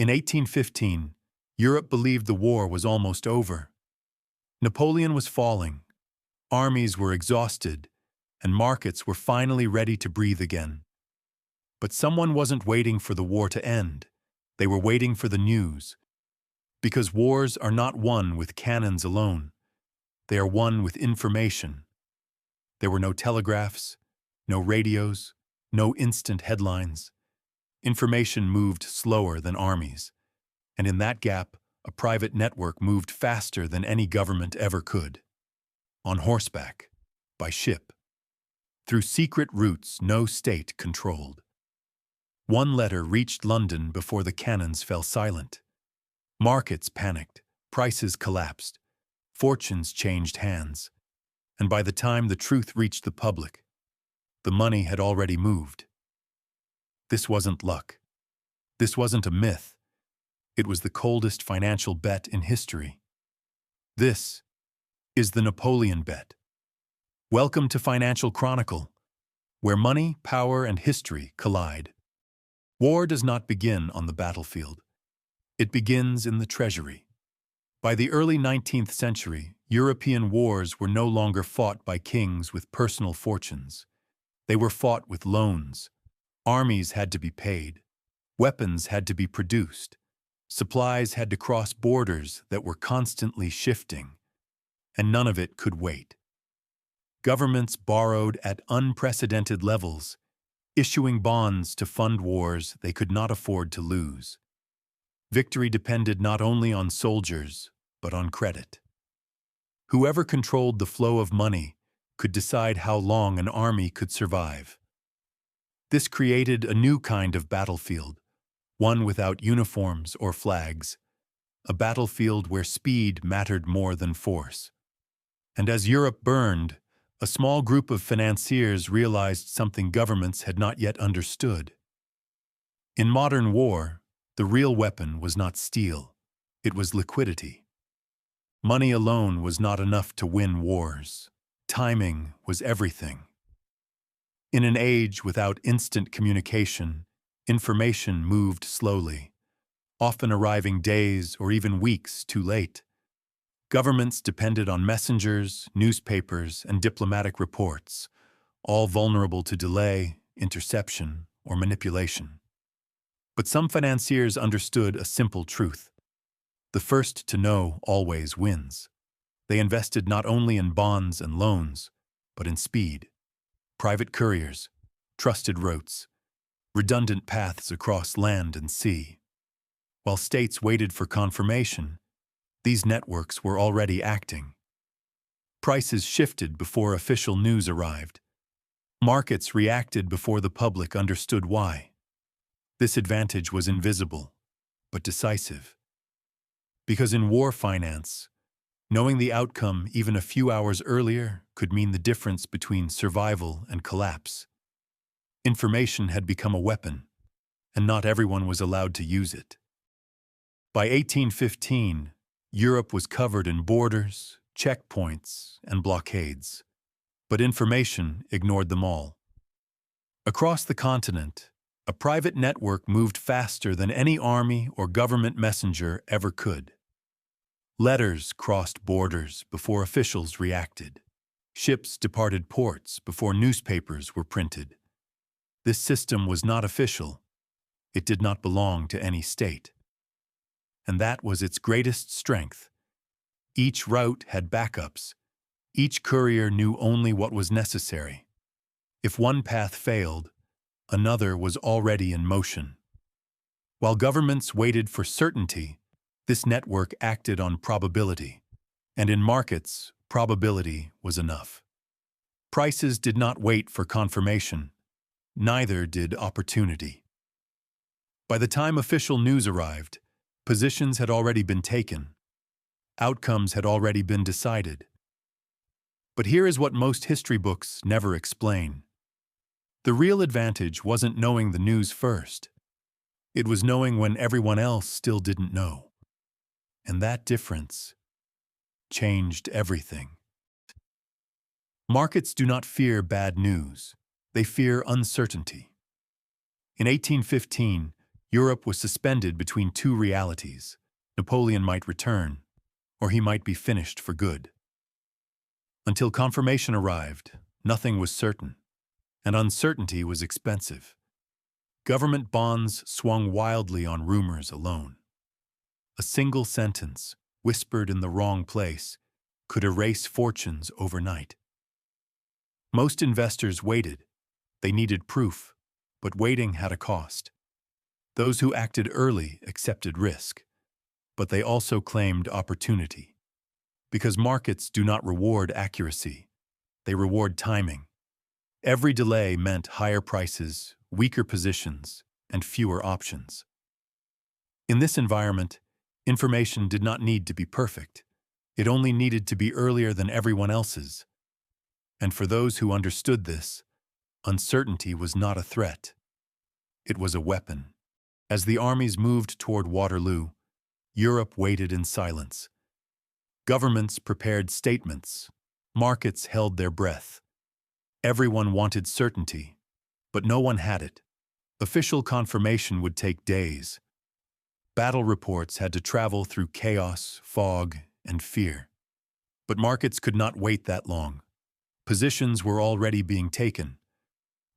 In 1815, Europe believed the war was almost over. Napoleon was falling, armies were exhausted, and markets were finally ready to breathe again. But someone wasn't waiting for the war to end. They were waiting for the news. Because wars are not won with cannons alone. They are won with information. There were no telegraphs, no radios, no instant headlines. Information moved slower than armies. And in that gap, a private network moved faster than any government ever could. On horseback, by ship, through secret routes no state controlled. One letter reached London before the cannons fell silent. Markets panicked, prices collapsed, fortunes changed hands, and by the time the truth reached the public, the money had already moved. This wasn't luck. This wasn't a myth. It was the coldest financial bet in history. This is the Napoleon bet. Welcome to Financial Chronicle, where money, power, and history collide. War does not begin on the battlefield. It begins in the treasury. By the early 19th century, European wars were no longer fought by kings with personal fortunes. They were fought with loans. Armies had to be paid. Weapons had to be produced. Supplies had to cross borders that were constantly shifting. And none of it could wait. Governments borrowed at unprecedented levels, issuing bonds to fund wars they could not afford to lose. Victory depended not only on soldiers, but on credit. Whoever controlled the flow of money could decide how long an army could survive. This created a new kind of battlefield, one without uniforms or flags, a battlefield where speed mattered more than force. And as Europe burned, a small group of financiers realized something governments had not yet understood. In modern war, the real weapon was not steel, it was liquidity. Money alone was not enough to win wars. Timing was everything. In an age without instant communication, information moved slowly, often arriving days or even weeks too late. Governments depended on messengers, newspapers, and diplomatic reports, all vulnerable to delay, interception, or manipulation. But some financiers understood a simple truth. The first to know always wins. They invested not only in bonds and loans, but in speed. Private couriers, trusted routes, redundant paths across land and sea. While states waited for confirmation, these networks were already acting. Prices shifted before official news arrived. Markets reacted before the public understood why. This advantage was invisible, but decisive. Because in war finance, knowing the outcome even a few hours earlier could mean the difference between survival and collapse. Information had become a weapon, and not everyone was allowed to use it. By 1815, Europe was covered in borders, checkpoints, and blockades, but information ignored them all. Across the continent, a private network moved faster than any army or government messenger ever could. Letters crossed borders before officials reacted. Ships departed ports before newspapers were printed. This system was not official. It did not belong to any state. And that was its greatest strength. Each route had backups. Each courier knew only what was necessary. If one path failed, another was already in motion. While governments waited for certainty, this network acted on probability. And in markets, probability was enough. Prices did not wait for confirmation. Neither did opportunity. By the time official news arrived, positions had already been taken. Outcomes had already been decided. But here is what most history books never explain. The real advantage wasn't knowing the news first. It was knowing when everyone else still didn't know. And that difference changed everything. Markets do not fear bad news. They fear uncertainty. In 1815, Europe was suspended between two realities. Napoleon might return, or he might be finished for good. Until confirmation arrived, nothing was certain, and uncertainty was expensive. Government bonds swung wildly on rumors alone. A single sentence, whispered in the wrong place, could erase fortunes overnight. Most investors waited. They needed proof, but waiting had a cost. Those who acted early accepted risk, but they also claimed opportunity. Because markets do not reward accuracy, they reward timing. Every delay meant higher prices, weaker positions, and fewer options. In this environment, information did not need to be perfect. It only needed to be earlier than everyone else's. And for those who understood this, uncertainty was not a threat. It was a weapon. As the armies moved toward Waterloo, Europe waited in silence. Governments prepared statements. Markets held their breath. Everyone wanted certainty, but no one had it. Official confirmation would take days. Battle reports had to travel through chaos, fog, and fear. But markets could not wait that long. Positions were already being taken.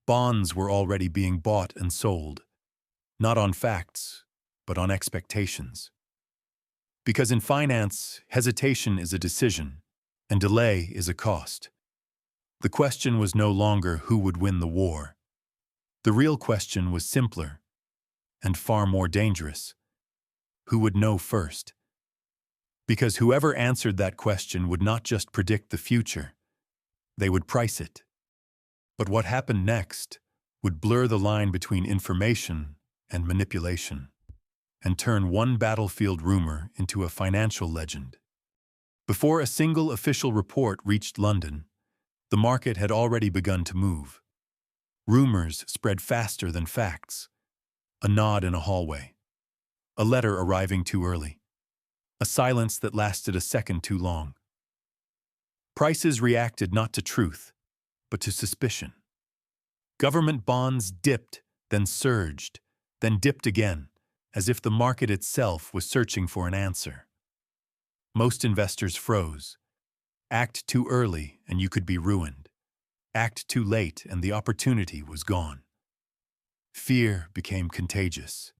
Bonds were already being bought and sold, not on facts, but on expectations. Because in finance, hesitation is a decision, and delay is a cost. The question was no longer who would win the war. The real question was simpler, and far more dangerous. Who would know first? Because whoever answered that question would not just predict the future, they would price it. But what happened next would blur the line between information and manipulation, and turn one battlefield rumor into a financial legend. Before a single official report reached London, the market had already begun to move. Rumors spread faster than facts. A nod in a hallway. A letter arriving too early. A silence that lasted a second too long. Prices reacted not to truth, but to suspicion. Government bonds dipped, then surged, then dipped again, as if the market itself was searching for an answer. Most investors froze. Act too early and you could be ruined. Act too late and the opportunity was gone. Fear became contagious.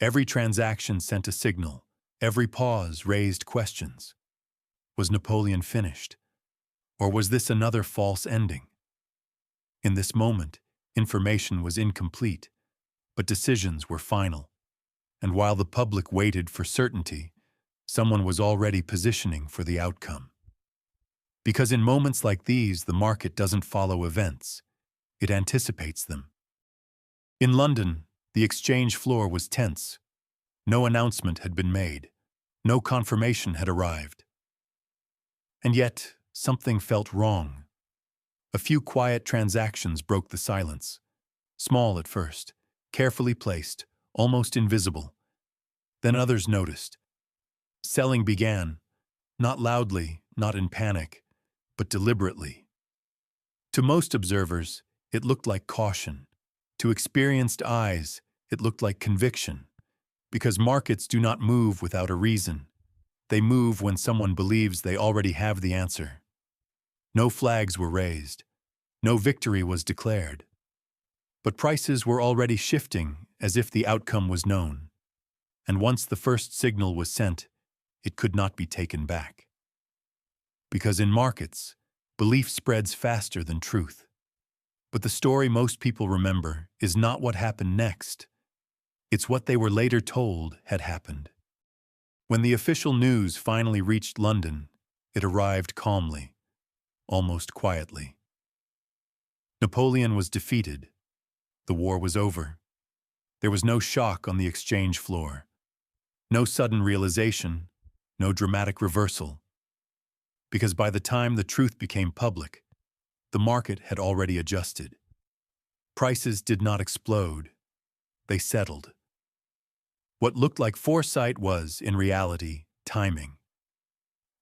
Every transaction sent a signal. Every pause raised questions. Was Napoleon finished? Or was this another false ending? In this moment, information was incomplete, but decisions were final. And while the public waited for certainty, someone was already positioning for the outcome. Because in moments like these, the market doesn't follow events. It anticipates them. In London, the exchange floor was tense. No announcement had been made. No confirmation had arrived. And yet, something felt wrong. A few quiet transactions broke the silence. Small at first, carefully placed, almost invisible. Then others noticed. Selling began, not loudly, not in panic, but deliberately. To most observers, it looked like caution. To experienced eyes, it looked like conviction. Because markets do not move without a reason. They move when someone believes they already have the answer. No flags were raised. No victory was declared. But prices were already shifting as if the outcome was known. And once the first signal was sent, it could not be taken back. Because in markets, belief spreads faster than truth. But the story most people remember is not what happened next. It's what they were later told had happened. When the official news finally reached London, it arrived calmly, almost quietly. Napoleon was defeated. The war was over. There was no shock on the exchange floor. No sudden realization, no dramatic reversal. Because by the time the truth became public, the market had already adjusted. Prices did not explode. They settled. What looked like foresight was, in reality, timing.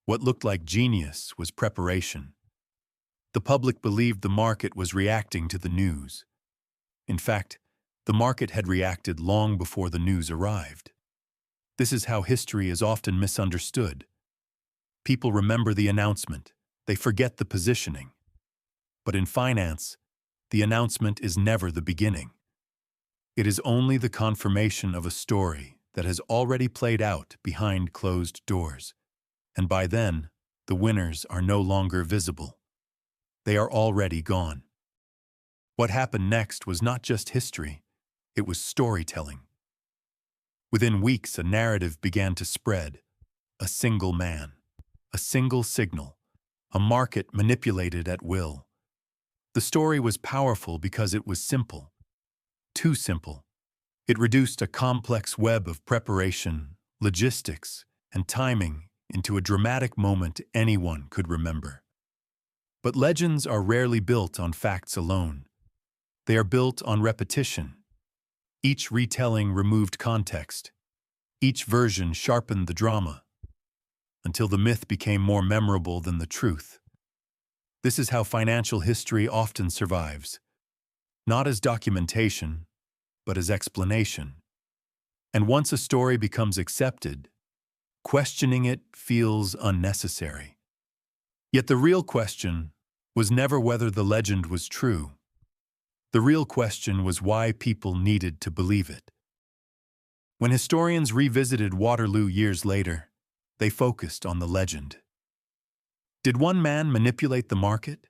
What looked like genius was preparation. The public believed the market was reacting to the news. In fact, The market had reacted long before the news arrived. This is how history is often misunderstood. People remember the announcement, they forget the positioning. But in finance, the announcement is never the beginning. It is only the confirmation of a story that has already played out behind closed doors. And by then, the winners are no longer visible. They are already gone. What happened next was not just history, it was storytelling. Within weeks, a narrative began to spread. A single man, a single signal, a market manipulated at will. The story was powerful because it was simple. Too simple. It reduced a complex web of preparation, logistics, and timing into a dramatic moment anyone could remember. But legends are rarely built on facts alone. They are built on repetition. Each retelling removed context. Each version sharpened the drama, until the myth became more memorable than the truth. This is how financial history often survives, not as documentation, but as explanation. And once a story becomes accepted, questioning it feels unnecessary. Yet the real question was never whether the legend was true. The real question was why people needed to believe it. When historians revisited Waterloo years later, they focused on the legend. Did one man manipulate the market?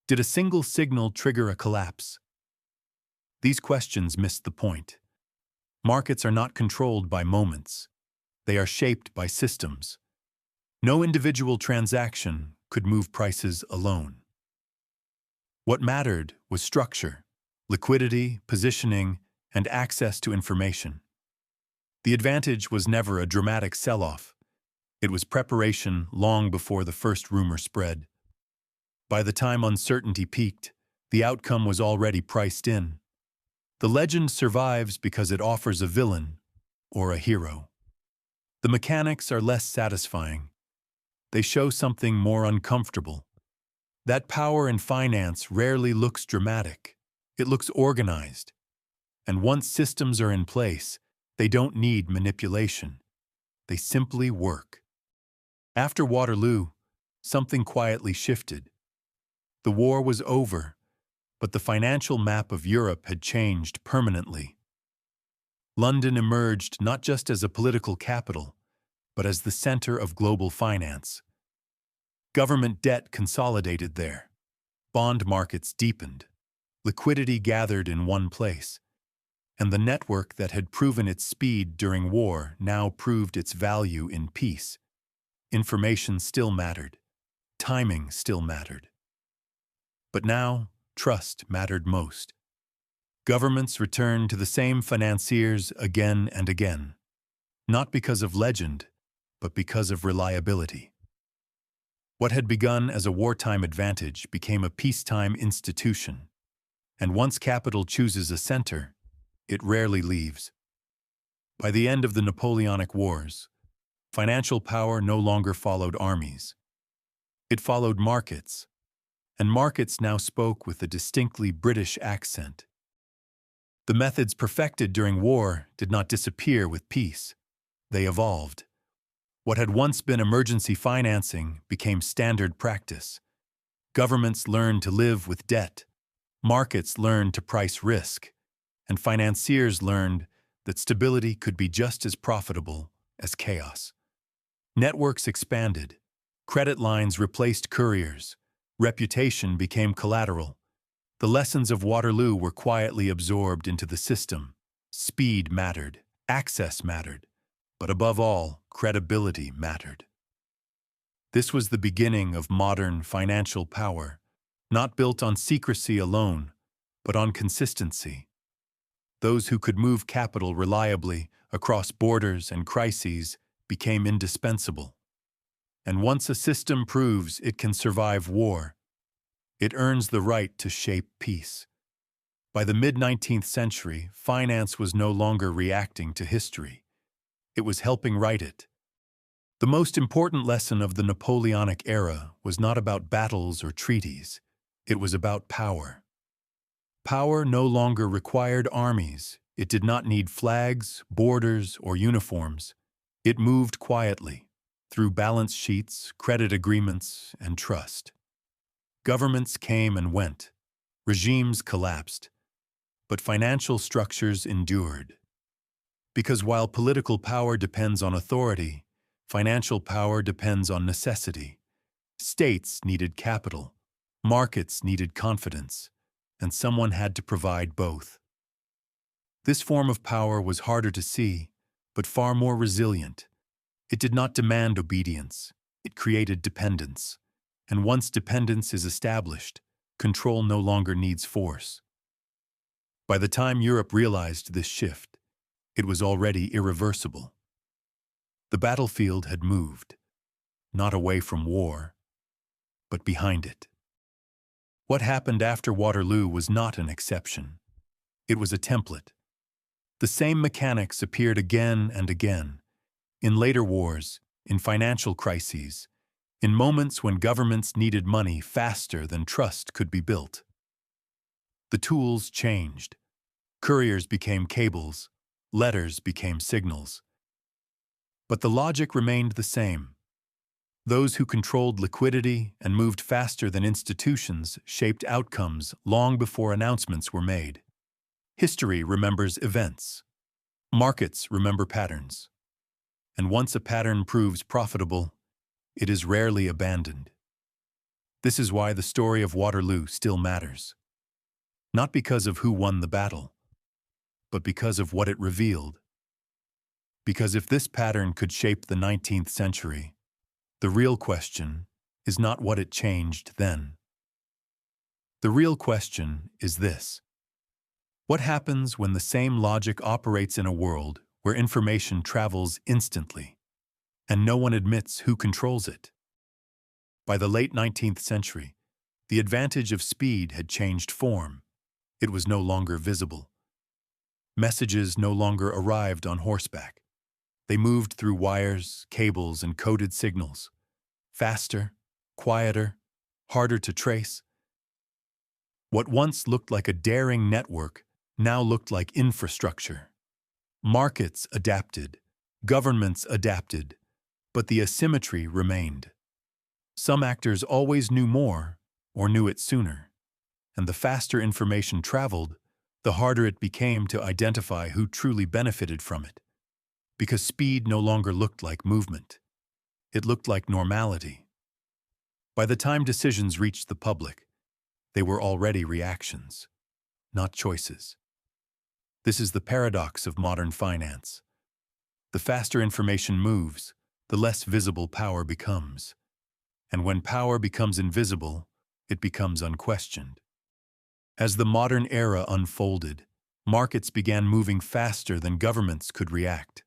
Did a single signal trigger a collapse? These questions missed the point. Markets are not controlled by moments. They are shaped by systems. No individual transaction could move prices alone. What mattered was structure, liquidity, positioning, and access to information. The advantage was never a dramatic sell-off. It was preparation long before the first rumor spread. By the time uncertainty peaked, the outcome was already priced in. The legend survives because it offers a villain or a hero. The mechanics are less satisfying. They show something more uncomfortable. That power in finance rarely looks dramatic. It looks organized. And once systems are in place, they don't need manipulation. They simply work. After Waterloo, something quietly shifted. The war was over, but the financial map of Europe had changed permanently. London emerged not just as a political capital, but as the center of global finance. Government debt consolidated there. Bond markets deepened. Liquidity gathered in one place. And the network that had proven its speed during war now proved its value in peace. Information still mattered. Timing still mattered. But now, trust mattered most. Governments returned to the same financiers again and again, not because of legend, but because of reliability. What had begun as a wartime advantage became a peacetime institution, and once capital chooses a center, it rarely leaves. By the end of the Napoleonic Wars, financial power no longer followed armies. It followed markets, and markets now spoke with a distinctly British accent. The methods perfected during war did not disappear with peace. They evolved. What had once been emergency financing became standard practice. Governments learned to live with debt. Markets learned to price risk. And financiers learned that stability could be just as profitable as chaos. Networks expanded. Credit lines replaced couriers. Reputation became collateral. The lessons of Waterloo were quietly absorbed into the system. Speed mattered. Access mattered. But above all, credibility mattered. This was the beginning of modern financial power, not built on secrecy alone, but on consistency. Those who could move capital reliably across borders and crises became indispensable. And once a system proves it can survive war, it earns the right to shape peace. By the mid-19th century, finance was no longer reacting to history. It was helping write it. The most important lesson of the Napoleonic era was not about battles or treaties. It was about power. Power no longer required armies. It did not need flags, borders, or uniforms. It moved quietly, through balance sheets, credit agreements, and trust. Governments came and went. Regimes collapsed. But financial structures endured. Because while political power depends on authority, financial power depends on necessity. States needed capital, markets needed confidence, and someone had to provide both. This form of power was harder to see, but far more resilient. It did not demand obedience, it created dependence. And once dependence is established, control no longer needs force. By the time Europe realized this shift, it was already irreversible. The battlefield had moved, not away from war, but behind it. What happened after Waterloo was not an exception. It was a template. The same mechanics appeared again and again, in later wars, in financial crises, in moments when governments needed money faster than trust could be built. The tools changed. Couriers became cables, letters became signals. But the logic remained the same. Those who controlled liquidity and moved faster than institutions shaped outcomes long before announcements were made. History remembers events. Markets remember patterns. And once a pattern proves profitable, it is rarely abandoned. This is why the story of Waterloo still matters. Not because of who won the battle, but because of what it revealed. Because if this pattern could shape the 19th century, the real question is not what it changed then. The real question is this: what happens when the same logic operates in a world where information travels instantly, and no one admits who controls it? By the late 19th century, the advantage of speed had changed form. It was no longer visible. Messages no longer arrived on horseback. They moved through wires, cables, and coded signals. Faster, quieter, harder to trace. What once looked like a daring network now looked like infrastructure. Markets adapted, governments adapted, but the asymmetry remained. Some actors always knew more, or knew it sooner, and the faster information traveled, the harder it became to identify who truly benefited from it. Because speed no longer looked like movement. It looked like normality. By the time decisions reached the public, they were already reactions, not choices. This is the paradox of modern finance. The faster information moves, the less visible power becomes. And when power becomes invisible, it becomes unquestioned. As the modern era unfolded, markets began moving faster than governments could react.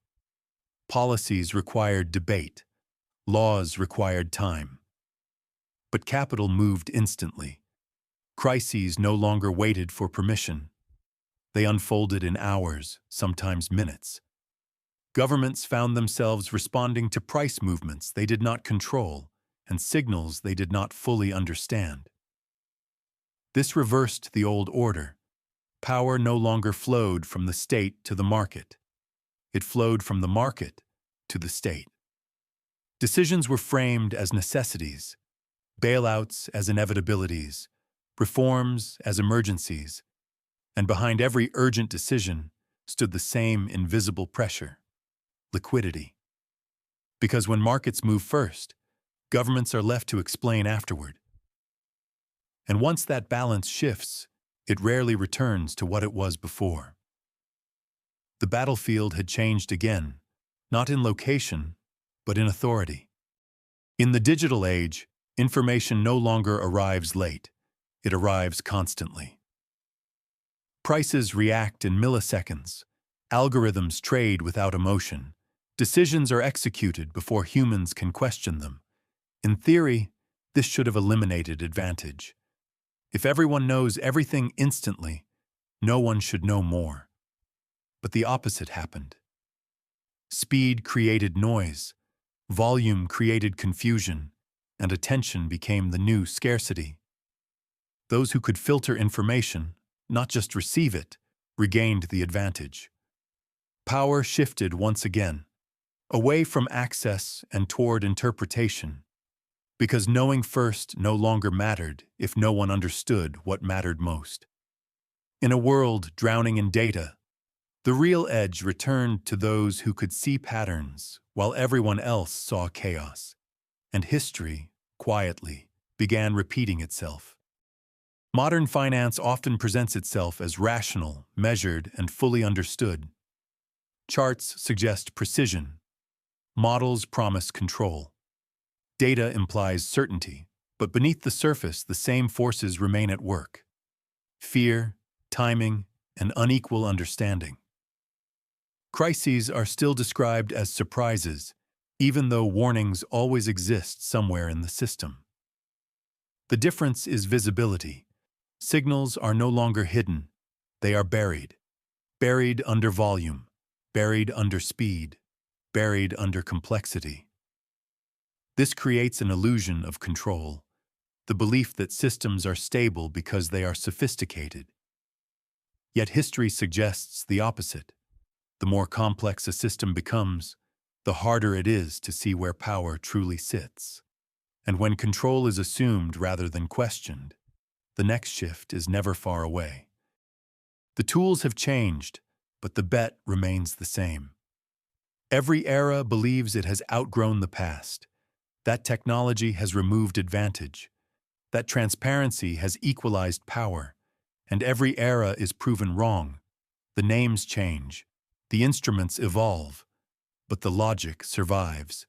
Policies required debate. Laws required time. But capital moved instantly. Crises no longer waited for permission. They unfolded in hours, sometimes minutes. Governments found themselves responding to price movements they did not control and signals they did not fully understand. This reversed the old order. Power no longer flowed from the state to the market. It flowed from the market to the state. Decisions were framed as necessities, bailouts as inevitabilities, reforms as emergencies, and behind every urgent decision stood the same invisible pressure: liquidity. Because when markets move first, governments are left to explain afterward. And once that balance shifts, it rarely returns to what it was before. The battlefield had changed again, not in location, but in authority. In the digital age, information no longer arrives late. It arrives constantly. Prices react in milliseconds. Algorithms trade without emotion. Decisions are executed before humans can question them. In theory, this should have eliminated advantage. If everyone knows everything instantly, no one should know more. But the opposite happened. Speed created noise, volume created confusion, and attention became the new scarcity. Those who could filter information not just receive it, regained the advantage. Power shifted once again, away from access and toward interpretation, because knowing first no longer mattered if no one understood what mattered most. In a world drowning in data, the real edge returned to those who could see patterns while everyone else saw chaos, and history, quietly, began repeating itself. Modern finance often presents itself as rational, measured, and fully understood. Charts suggest precision. Models promise control. Data implies certainty, but beneath the surface, the same forces remain at work: fear, timing, and unequal understanding. Crises are still described as surprises, even though warnings always exist somewhere in the system. The difference is visibility. Signals are no longer hidden. They are buried. Buried under volume, buried under speed, buried under complexity. This creates an illusion of control, the belief that systems are stable because they are sophisticated. Yet history suggests the opposite. The more complex a system becomes, the harder it is to see where power truly sits. And when control is assumed rather than questioned, the next shift is never far away. The tools have changed, but the bet remains the same. Every era believes it has outgrown the past. That technology has removed advantage. That transparency has equalized power. And every era is proven wrong. The names change. The instruments evolve, but the logic survives.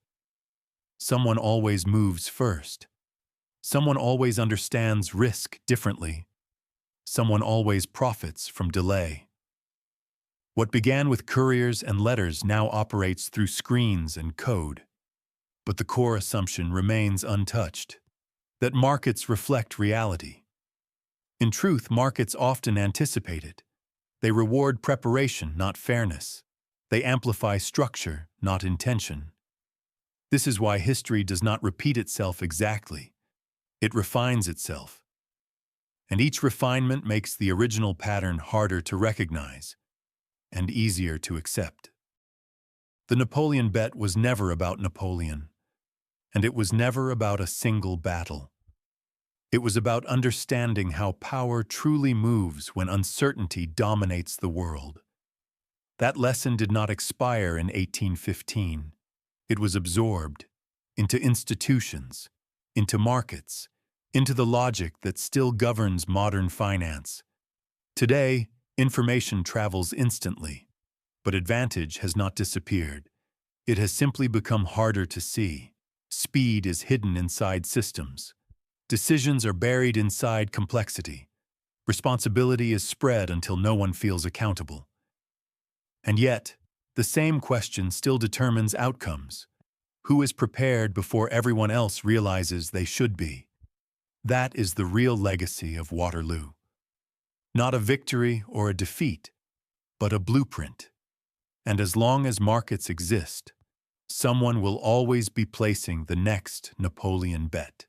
Someone always moves first. Someone always understands risk differently. Someone always profits from delay. What began with couriers and letters now operates through screens and code. But the core assumption remains untouched: that markets reflect reality. In truth, markets often anticipate it. They reward preparation, not fairness. They amplify structure, not intention. This is why history does not repeat itself exactly. It refines itself. And each refinement makes the original pattern harder to recognize and easier to accept. The Napoleon bet was never about Napoleon, and it was never about a single battle. It was about understanding how power truly moves when uncertainty dominates the world. That lesson did not expire in 1815. It was absorbed into institutions, into markets, into the logic that still governs modern finance. Today, information travels instantly, but advantage has not disappeared. It has simply become harder to see. Speed is hidden inside systems. Decisions are buried inside complexity. Responsibility is spread until no one feels accountable. And yet, the same question still determines outcomes. Who is prepared before everyone else realizes they should be? That is the real legacy of Waterloo. Not a victory or a defeat, but a blueprint. And as long as markets exist, someone will always be placing the next Napoleon bet.